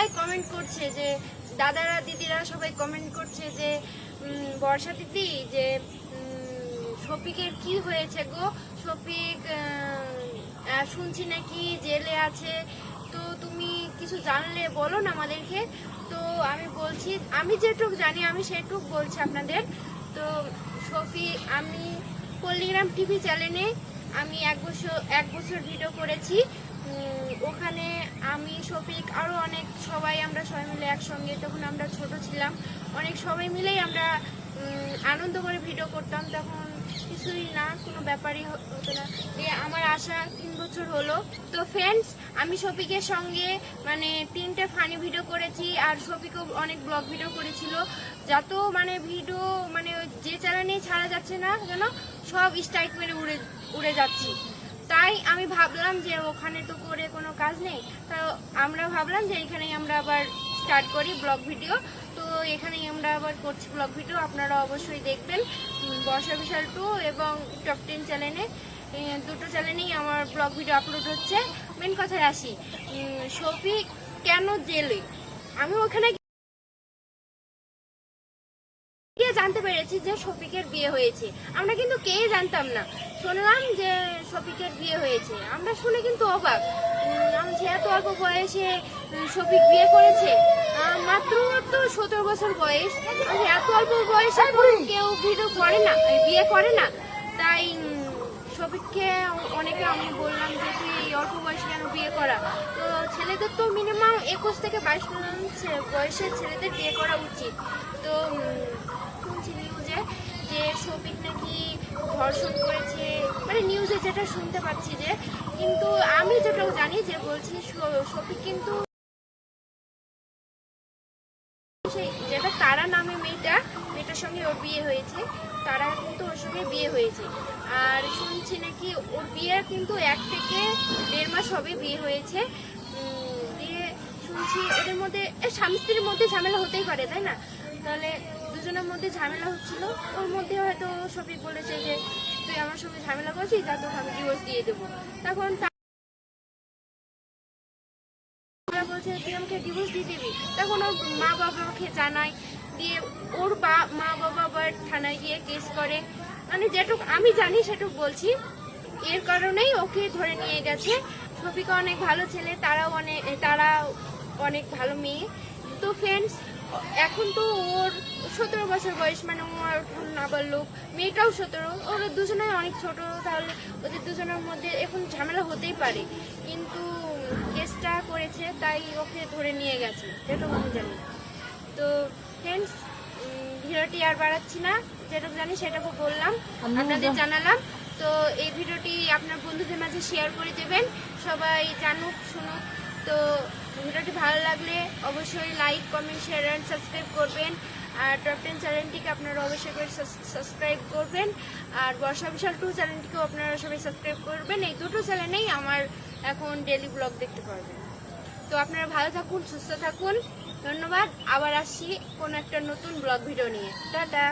সবাই কমেন্ট করছে, যে দাদারা দিদিরা সবাই কমেন্ট করছে যে বর্ষা দিদি, যে শফিকের কি হয়েছে গো, শফিক শুনছি নাকি জেলে আছে, তো তুমি কিছু জানলে বলো না আমাদেরকে। তো আমি বলছি, আমি যেটুক জানি আমি সেটুক বলছি আপনাদের। তো শফিক, আমি পল্লিগ্রাম টিভি চ্যানেলে আমি এক বছর ভিডিও করেছি। ওখানে আমি, শফিক, আরও অনেক সবাই, আমরা সবাই মিলে একসঙ্গে, তখন আমরা ছোট ছিলাম, অনেক সবাই মিলেই আমরা আনন্দ করে ভিডিও করতাম। তখন কিছুই না, কোনো ব্যাপারই হতো না। আমার আসা 3 বছর হলো। তো ফ্রেন্ডস, আমি শফিকের সঙ্গে মানে 3টে ফানি ভিডিও করেছি, আর শফিকও অনেক ব্লগ ভিডিও করেছিল। যত মানে ভিডিও মানে যে চ্যানেলেই ছাড়া যাচ্ছে না যেন সব স্ট্রাইক মেরে উড়ে যাচ্ছি। তাই আমি ভাবলাম যে ওখানে তো করে কোনো কাজ নেই, তো আমরা ভাবলাম যে এখানেই আমরা আবার স্টার্ট করি ব্লগ ভিডিও। তো এখানেই আমরা আবার করছি ব্লগ ভিডিও, আপনারা অবশ্যই দেখবেন। বর্ষা বিশাল 2 এবং টপ 10 চ্যানেলে, দুটো চ্যানেলেই আমার ব্লগ ভিডিও আপলোড হচ্ছে। মেন কথায় আসি, শফিক কেন জেলে, আমি ওখানে জানতে পেরেছি যে শফিকের বিয়ে হয়েছে। আমরা কিন্তু কেউ জানতাম না, শুনলাম যে শফিকের বিয়ে হয়েছে, আমরা শুনে কিন্তু অবাক। এত অল্প বয়সে শফিক বিয়ে করেছে, মাত্র তো 17 বছর বয়স। এত অল্প বয়সে কেউ ভিডিও করে না, বিয়ে করে না। তাই শফিককে অনেকে আমি বললাম যে তুই অল্প বয়সে কেন বিয়ে করা, তো ছেলেদের তো মিনিমাম 21 থেকে 22 বয়সের ছেলেদের বিয়ে করা উচিত। তো শুনছি নিউজে যে শফিক নাকি ধর্ষণ করেছে, মানে নিউজে যেটা শুনতে পাচ্ছি যে, কিন্তু আমি যেটাও জানি যে বলছি শফিক কিন্তু যেটা তারা নামে মেয়েটার সঙ্গে ওর বিয়ে হয়েছে, তারা কিন্তু ওর সঙ্গে বিয়ে হয়েছে। আর শুনছি নাকি ওর বিয়ে কিন্তু 1 থেকে 1.5 মাস হবে বিয়ে হয়েছে। দিয়ে শুনছি ওদের মধ্যে স্বামী স্ত্রীর মধ্যে ঝামেলা হতেই পারে, তাই না? তাহলে দুজনের মধ্যে ঝামেলা হচ্ছিল, ওর মধ্যে হয়তো শফিক বলেছে যে তুই আমার সঙ্গে ঝামেলা করছিস, তা তোকে আমি ডিভোর্স দিয়ে দেবো। তখন বলছে তুই আমাকে ডিভোর্স দিয়ে দিবি। তখন ওর মা বাবাকে জানায়, দিয়ে ওর মা বাবা আবার থানায় গিয়ে কেস করে। মানে যেটুক আমি জানি সেটুক বলছি। এর কারণেই ওকে ধরে নিয়ে গেছে। শফিক অনেক ভালো ছেলে, তারা অনেক ভালো মেয়ে। তো ফ্রেন্ডস, এখন তো ওর 17 বছর বয়স, মানে ও এখন নাবালক, মেয়েটাও 17, ওরা দুজনেই অনেক ছোট। তাহলে ওদের দুজনের মধ্যে এখন ঝামেলা হতেই পারে, কিন্তু কেসটা করেছে তাই ওকে ধরে নিয়ে গেছে, যেটুকু আমি জানি। তো ফ্রেন্ডস, ভিডিওটি আর বাড়াচ্ছি না, যেটুকু জানি সেটুকু বললাম, আপনাদের জানালাম। তো এই ভিডিওটি আপনার বন্ধুদের মাঝে শেয়ার করে দেবেন, সবাই জানুক শুনুক। তো ভিডিওটি ভালো লাগলে অবশ্যই like, comment, share and subscribe করবেন। আর টপ 10 চ্যানেলটিকে আপনারা অবশ্যই করে সাবস্ক্রাইব করবেন। আর বর্ষা বিশাল 2 চ্যানেলটিকেও আপনারা সবাই সাবস্ক্রাইব করবেন। এই দুটো চ্যানেলেই আমার এখন ডেইলি ব্লগ দেখতে পারবেন। তো আপনারা ভালো থাকুন, সুস্থ থাকুন, ধন্যবাদ। আবার আসছি কোনো একটা নতুন ব্লগ ভিডিও নিয়ে। টাটা।